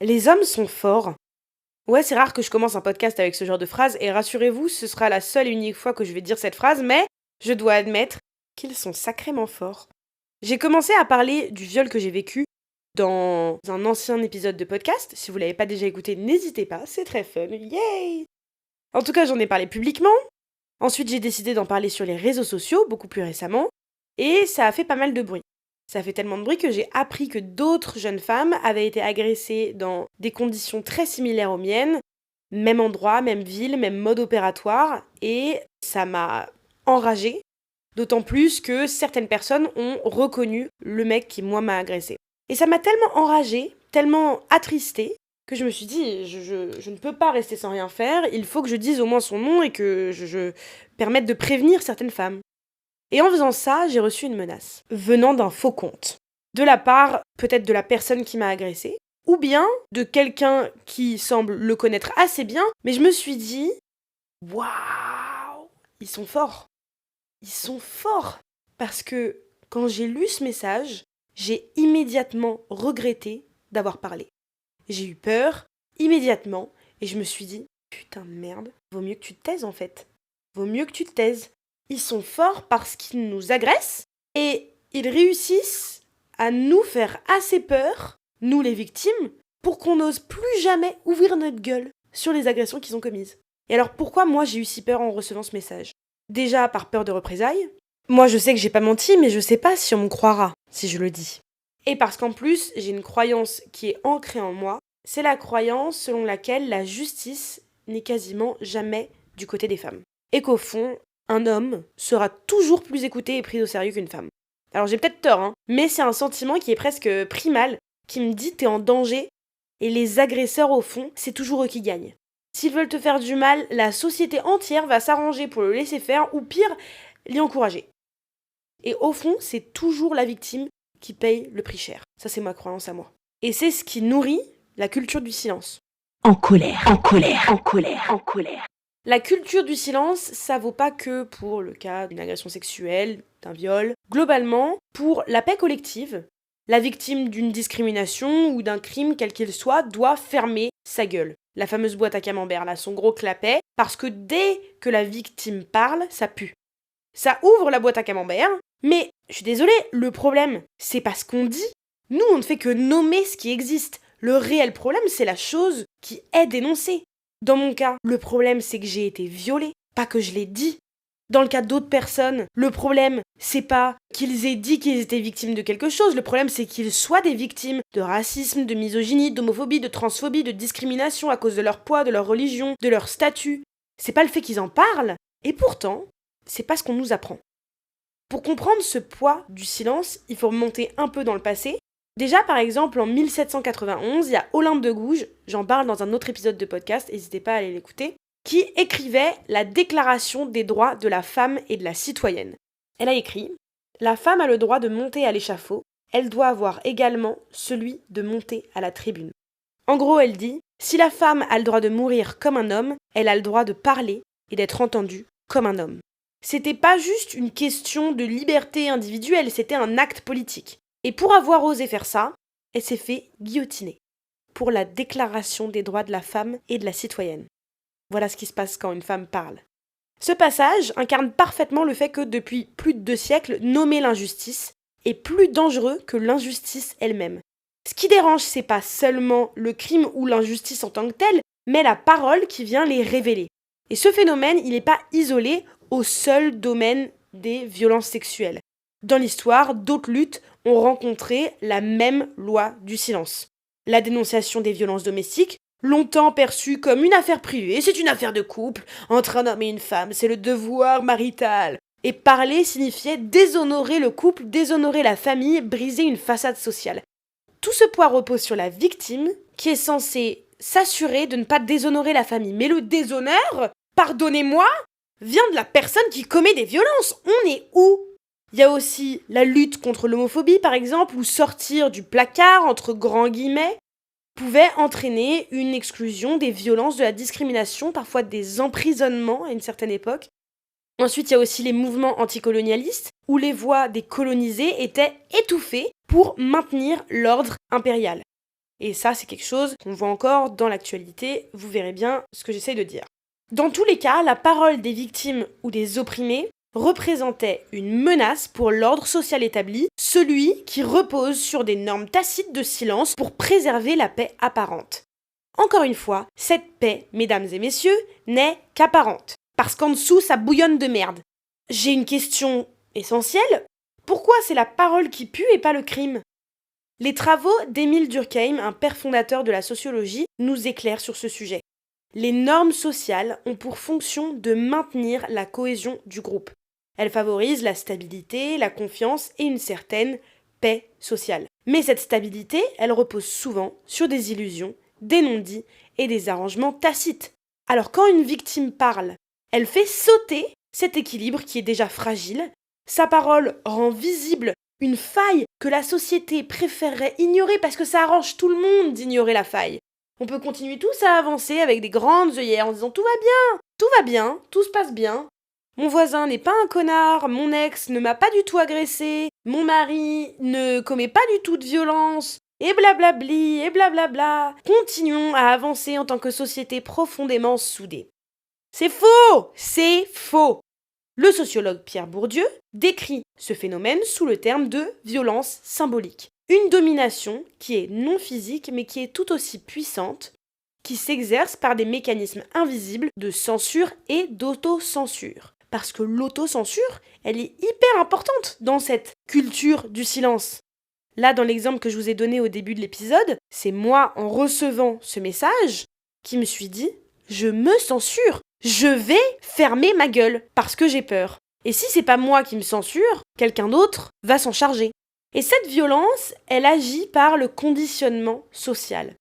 Les hommes sont forts. Ouais, c'est rare que je commence un podcast avec ce genre de phrase, et rassurez-vous, ce sera la seule et unique fois que je vais dire cette phrase, mais je dois admettre qu'ils sont sacrément forts. J'ai commencé à parler du viol que j'ai vécu dans un ancien épisode de podcast. Si vous l'avez pas déjà écouté, n'hésitez pas, c'est très fun, yay! En tout cas, j'en ai parlé publiquement. Ensuite, j'ai décidé d'en parler sur les réseaux sociaux, beaucoup plus récemment, et ça a fait pas mal de bruit. Ça a fait tellement de bruit que j'ai appris que d'autres jeunes femmes avaient été agressées dans des conditions très similaires aux miennes, même endroit, même ville, même mode opératoire, et ça m'a enragée, d'autant plus que certaines personnes ont reconnu le mec qui, moi, m'a agressée. Et ça m'a tellement enragée, tellement attristée, que je me suis dit, je ne peux pas rester sans rien faire, il faut que je dise au moins son nom et que je permette de prévenir certaines femmes. Et en faisant ça, j'ai reçu une menace, venant d'un faux compte. De la part, peut-être de la personne qui m'a agressée, ou bien de quelqu'un qui semble le connaître assez bien, mais je me suis dit, waouh, ils sont forts. Ils sont forts. Parce que quand j'ai lu ce message, j'ai immédiatement regretté d'avoir parlé. J'ai eu peur, immédiatement, et je me suis dit, putain de merde, vaut mieux que tu te taises en fait. Vaut mieux que tu te taises. Ils sont forts parce qu'ils nous agressent, et ils réussissent à nous faire assez peur, nous les victimes, pour qu'on n'ose plus jamais ouvrir notre gueule sur les agressions qu'ils ont commises. Et alors pourquoi moi j'ai eu si peur en recevant ce message ? Déjà par peur de représailles. Moi je sais que j'ai pas menti, mais je sais pas si on me croira si je le dis. Et parce qu'en plus, j'ai une croyance qui est ancrée en moi, c'est la croyance selon laquelle la justice n'est quasiment jamais du côté des femmes. Et qu'au fond, un homme sera toujours plus écouté et pris au sérieux qu'une femme. Alors j'ai peut-être tort, mais c'est un sentiment qui est presque primal, qui me dit t'es en danger, et les agresseurs au fond, c'est toujours eux qui gagnent. S'ils veulent te faire du mal, la société entière va s'arranger pour le laisser faire, ou pire, l'y encourager. Et au fond, c'est toujours la victime qui paye le prix cher. Ça, c'est ma croyance à moi. Et c'est ce qui nourrit la culture du silence. En colère, en colère, en colère, en colère. La culture du silence, ça vaut pas que pour le cas d'une agression sexuelle, d'un viol. Globalement, pour la paix collective, la victime d'une discrimination ou d'un crime quel qu'il soit doit fermer sa gueule. La fameuse boîte à camembert, là, son gros clapet, parce que dès que la victime parle, ça pue. Ça ouvre la boîte à camembert, mais je suis désolée, le problème, c'est pas ce qu'on dit. Nous, on ne fait que nommer ce qui existe. Le réel problème, c'est la chose qui est dénoncée. Dans mon cas, le problème, c'est que j'ai été violée, pas que je l'ai dit. Dans le cas d'autres personnes, le problème, c'est pas qu'ils aient dit qu'ils étaient victimes de quelque chose, le problème, c'est qu'ils soient des victimes de racisme, de misogynie, d'homophobie, de transphobie, de discrimination à cause de leur poids, de leur religion, de leur statut. C'est pas le fait qu'ils en parlent, et pourtant, c'est pas ce qu'on nous apprend. Pour comprendre ce poids du silence, il faut remonter un peu dans le passé. Déjà, par exemple, en 1791, il y a Olympe de Gouges, j'en parle dans un autre épisode de podcast, n'hésitez pas à aller l'écouter, qui écrivait la Déclaration des droits de la femme et de la citoyenne. Elle a écrit « La femme a le droit de monter à l'échafaud, elle doit avoir également celui de monter à la tribune. » En gros, elle dit « Si la femme a le droit de mourir comme un homme, elle a le droit de parler et d'être entendue comme un homme. » C'était pas juste une question de liberté individuelle, c'était un acte politique. Et pour avoir osé faire ça, elle s'est fait guillotiner pour la Déclaration des droits de la femme et de la citoyenne. Voilà ce qui se passe quand une femme parle. Ce passage incarne parfaitement le fait que depuis plus de 2 siècles, nommer l'injustice est plus dangereux que l'injustice elle-même. Ce qui dérange, c'est pas seulement le crime ou l'injustice en tant que telle, mais la parole qui vient les révéler. Et ce phénomène, il n'est pas isolé au seul domaine des violences sexuelles. Dans l'histoire, d'autres luttes ont rencontré la même loi du silence. La dénonciation des violences domestiques, longtemps perçue comme une affaire privée, c'est une affaire de couple, entre un homme et une femme, c'est le devoir marital. Et parler signifiait déshonorer le couple, déshonorer la famille, briser une façade sociale. Tout ce poids repose sur la victime, qui est censée s'assurer de ne pas déshonorer la famille. Mais le déshonneur, pardonnez-moi, vient de la personne qui commet des violences. On est où ? Il y a aussi la lutte contre l'homophobie, par exemple, où sortir du placard, entre grands guillemets, pouvait entraîner une exclusion des violences, de la discrimination, parfois des emprisonnements à une certaine époque. Ensuite, il y a aussi les mouvements anticolonialistes, où les voix des colonisés étaient étouffées pour maintenir l'ordre impérial. Et ça, c'est quelque chose qu'on voit encore dans l'actualité, vous verrez bien ce que j'essaye de dire. Dans tous les cas, la parole des victimes ou des opprimés représentait une menace pour l'ordre social établi, celui qui repose sur des normes tacites de silence pour préserver la paix apparente. Encore une fois, cette paix, mesdames et messieurs, n'est qu'apparente, parce qu'en dessous, ça bouillonne de merde. J'ai une question essentielle. Pourquoi c'est la parole qui pue et pas le crime ? Les travaux d'Émile Durkheim, un père fondateur de la sociologie, nous éclairent sur ce sujet. Les normes sociales ont pour fonction de maintenir la cohésion du groupe. Elles favorisent la stabilité, la confiance et une certaine paix sociale. Mais cette stabilité, elle repose souvent sur des illusions, des non-dits et des arrangements tacites. Alors quand une victime parle, elle fait sauter cet équilibre qui est déjà fragile. Sa parole rend visible une faille que la société préférerait ignorer parce que ça arrange tout le monde d'ignorer la faille. On peut continuer tous à avancer avec des grandes œillères en disant tout va bien, tout se passe bien. Mon voisin n'est pas un connard, mon ex ne m'a pas du tout agressé, mon mari ne commet pas du tout de violence, et blablabli, et blablabla. Continuons à avancer en tant que société profondément soudée. C'est faux! C'est faux! Le sociologue Pierre Bourdieu décrit ce phénomène sous le terme de violence symbolique. Une domination qui est non physique mais qui est tout aussi puissante, qui s'exerce par des mécanismes invisibles de censure et d'autocensure. Parce que l'autocensure, elle est hyper importante dans cette culture du silence. Là, dans l'exemple que je vous ai donné au début de l'épisode, c'est moi, en recevant ce message, qui me suis dit « Je me censure, je vais fermer ma gueule parce que j'ai peur. » Et si c'est pas moi qui me censure, quelqu'un d'autre va s'en charger. Et cette violence, elle agit par le conditionnement social.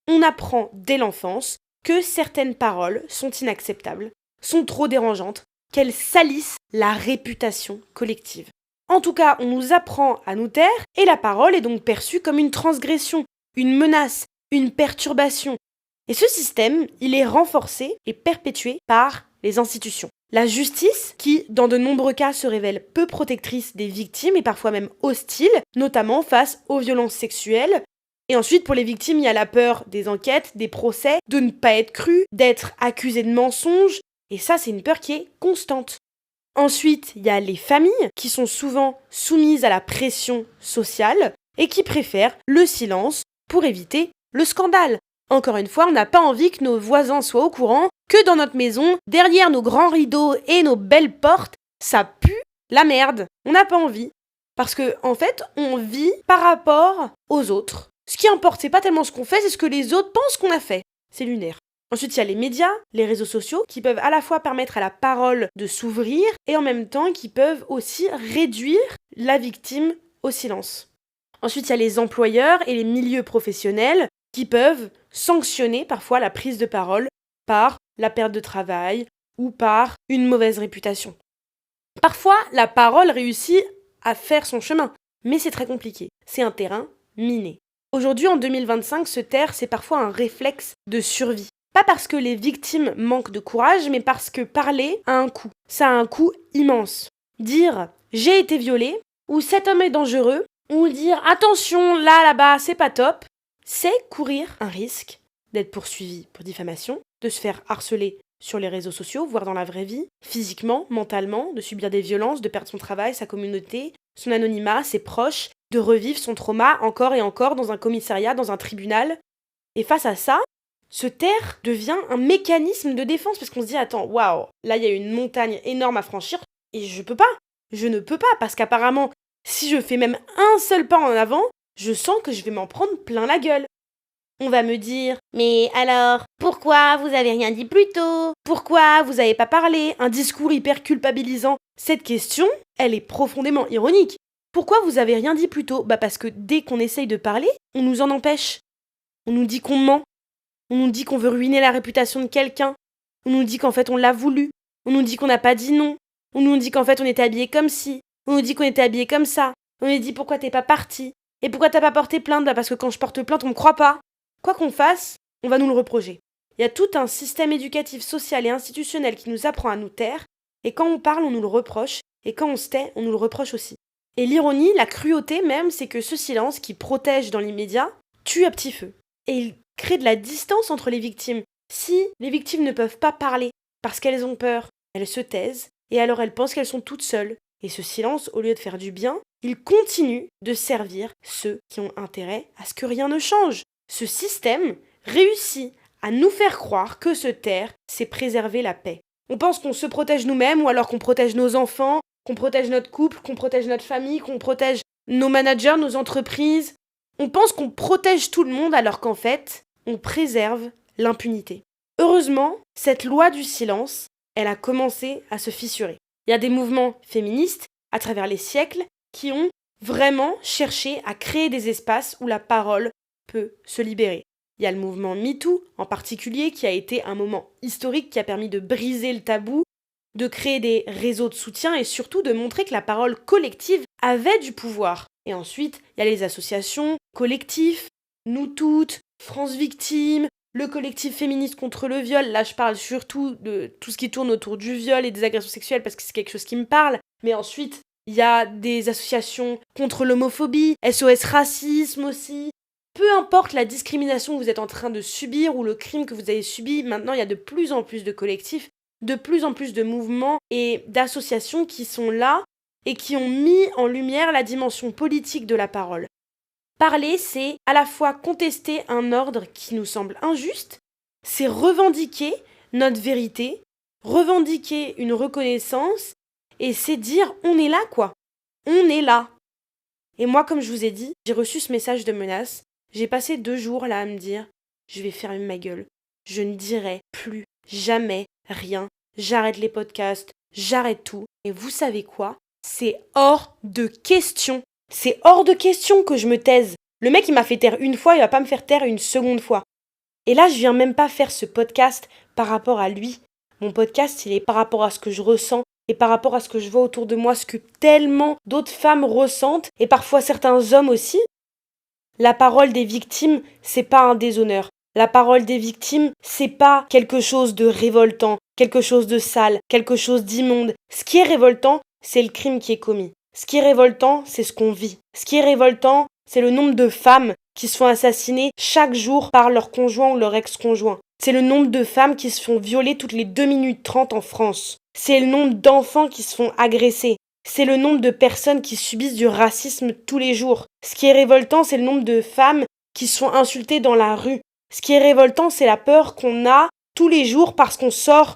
On apprend dès l'enfance que certaines paroles sont inacceptables, sont trop dérangeantes, qu'elles salissent la réputation collective. En tout cas, on nous apprend à nous taire et la parole est donc perçue comme une transgression, une menace, une perturbation. Et ce système, il est renforcé et perpétué par les institutions. La justice, qui, dans de nombreux cas, se révèle peu protectrice des victimes et parfois même hostile, notamment face aux violences sexuelles. Et ensuite, pour les victimes, il y a la peur des enquêtes, des procès, de ne pas être cru, d'être accusé de mensonges. Et ça, c'est une peur qui est constante. Ensuite, il y a les familles qui sont souvent soumises à la pression sociale et qui préfèrent le silence pour éviter le scandale. Encore une fois, on n'a pas envie que nos voisins soient au courant que dans notre maison, derrière nos grands rideaux et nos belles portes, ça pue la merde. On n'a pas envie. Parce que, en fait, on vit par rapport aux autres. Ce qui importe, c'est pas tellement ce qu'on fait, c'est ce que les autres pensent qu'on a fait. C'est lunaire. Ensuite, il y a les médias, les réseaux sociaux, qui peuvent à la fois permettre à la parole de s'ouvrir et en même temps qui peuvent aussi réduire la victime au silence. Ensuite, il y a les employeurs et les milieux professionnels qui peuvent sanctionner parfois la prise de parole par la perte de travail ou par une mauvaise réputation. Parfois, la parole réussit à faire son chemin, mais c'est très compliqué. C'est un terrain miné. Aujourd'hui, en 2025, se taire, c'est parfois un réflexe de survie. Pas parce que les victimes manquent de courage, mais parce que parler a un coût. Ça a un coût immense. Dire « j'ai été violée » ou « cet homme est dangereux » ou dire « attention, là-bas, c'est pas top », c'est courir un risque d'être poursuivi pour diffamation, de se faire harceler sur les réseaux sociaux, voire dans la vraie vie, physiquement, mentalement, de subir des violences, de perdre son travail, sa communauté, son anonymat, ses proches, de revivre son trauma encore et encore dans un commissariat, dans un tribunal. Et face à ça, se taire devient un mécanisme de défense parce qu'on se dit attends, waouh, là il y a une montagne énorme à franchir et je ne peux pas parce qu'apparemment si je fais même un seul pas en avant, je sens que je vais m'en prendre plein la gueule. On va me dire mais alors, pourquoi vous avez rien dit plus tôt ? Pourquoi vous avez pas parlé ? Un discours hyper culpabilisant. Cette question, elle est profondément ironique. Pourquoi vous avez rien dit plus tôt ? Parce que dès qu'on essaye de parler, on nous en empêche. On nous dit qu'on ment. On nous dit qu'on veut ruiner la réputation de quelqu'un. On nous dit qu'en fait on l'a voulu. On nous dit qu'on n'a pas dit non. On nous dit qu'en fait on était habillé comme ci. On nous dit qu'on était habillé comme ça. On nous dit pourquoi t'es pas parti. Et pourquoi t'as pas porté plainte ? Parce que quand je porte plainte on me croit pas. Quoi qu'on fasse, on va nous le reprocher. Il y a tout un système éducatif, social et institutionnel qui nous apprend à nous taire. Et quand on parle on nous le reproche. Et quand on se tait on nous le reproche aussi. Et l'ironie, la cruauté même, c'est que ce silence qui protège dans l'immédiat tue à petit feu. et il crée de la distance entre les victimes. Si les victimes ne peuvent pas parler parce qu'elles ont peur, elles se taisent et alors elles pensent qu'elles sont toutes seules. Et ce silence, au lieu de faire du bien, il continue de servir ceux qui ont intérêt à ce que rien ne change. Ce système réussit à nous faire croire que se taire, c'est préserver la paix. On pense qu'on se protège nous-mêmes ou alors qu'on protège nos enfants, qu'on protège notre couple, qu'on protège notre famille, qu'on protège nos managers, nos entreprises. On pense qu'on protège tout le monde alors qu'en fait, on préserve l'impunité. Heureusement, cette loi du silence, elle a commencé à se fissurer. Il y a des mouvements féministes à travers les siècles qui ont vraiment cherché à créer des espaces où la parole peut se libérer. Il y a le mouvement MeToo en particulier qui a été un moment historique qui a permis de briser le tabou, de créer des réseaux de soutien et surtout de montrer que la parole collective avait du pouvoir. Et ensuite, il y a les associations, collectifs, Nous Toutes, France Victime, le collectif féministe contre le viol. Là, je parle surtout de tout ce qui tourne autour du viol et des agressions sexuelles parce que c'est quelque chose qui me parle. Mais ensuite, il y a des associations contre l'homophobie, SOS Racisme aussi. Peu importe la discrimination que vous êtes en train de subir ou le crime que vous avez subi, maintenant il y a de plus en plus de collectifs, de plus en plus de mouvements et d'associations qui sont là et qui ont mis en lumière la dimension politique de la parole. Parler, c'est à la fois contester un ordre qui nous semble injuste, c'est revendiquer notre vérité, revendiquer une reconnaissance, et c'est dire on est là quoi, on est là. Et moi, comme je vous ai dit, j'ai reçu ce message de menace. J'ai passé 2 jours là à me dire, je vais fermer ma gueule. Je ne dirai plus jamais rien. J'arrête les podcasts, j'arrête tout. Et vous savez quoi ? C'est hors de question. C'est hors de question que je me taise. Le mec, il m'a fait taire une fois, il va pas me faire taire une seconde fois. Et là, je viens même pas faire ce podcast par rapport à lui. Mon podcast, il est par rapport à ce que je ressens et par rapport à ce que je vois autour de moi, ce que tellement d'autres femmes ressentent et parfois certains hommes aussi. La parole des victimes, c'est pas un déshonneur. La parole des victimes, c'est pas quelque chose de révoltant, quelque chose de sale, quelque chose d'immonde. Ce qui est révoltant, c'est le crime qui est commis. Ce qui est révoltant, c'est ce qu'on vit. Ce qui est révoltant, c'est le nombre de femmes qui se font assassiner chaque jour par leur conjoint ou leur ex-conjoint. C'est le nombre de femmes qui se font violer toutes les 2 minutes 30 en France. C'est le nombre d'enfants qui se font agresser. C'est le nombre de personnes qui subissent du racisme tous les jours. Ce qui est révoltant, c'est le nombre de femmes qui se font insulter dans la rue. Ce qui est révoltant, c'est la peur qu'on a tous les jours parce qu'on sort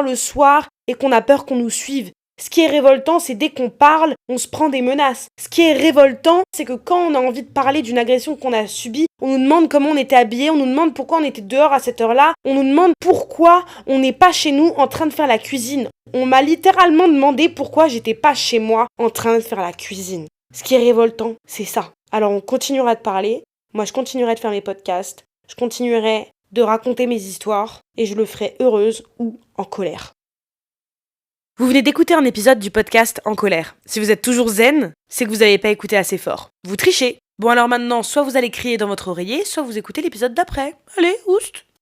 le soir et qu'on a peur qu'on nous suive. Ce qui est révoltant, c'est dès qu'on parle, on se prend des menaces. Ce qui est révoltant, c'est que quand on a envie de parler d'une agression qu'on a subie, on nous demande comment on était habillés, on nous demande pourquoi on était dehors à cette heure-là, on nous demande pourquoi on n'est pas chez nous en train de faire la cuisine. On m'a littéralement demandé pourquoi j'étais pas chez moi en train de faire la cuisine. Ce qui est révoltant, c'est ça. Alors on continuera de parler, moi je continuerai de faire mes podcasts, je continuerai de raconter mes histoires et je le ferai heureuse ou en colère. Vous venez d'écouter un épisode du podcast En colère. Si vous êtes toujours zen, c'est que vous n'avez pas écouté assez fort. Vous trichez. Bon alors maintenant, soit vous allez crier dans votre oreiller, soit vous écoutez l'épisode d'après. Allez, oust!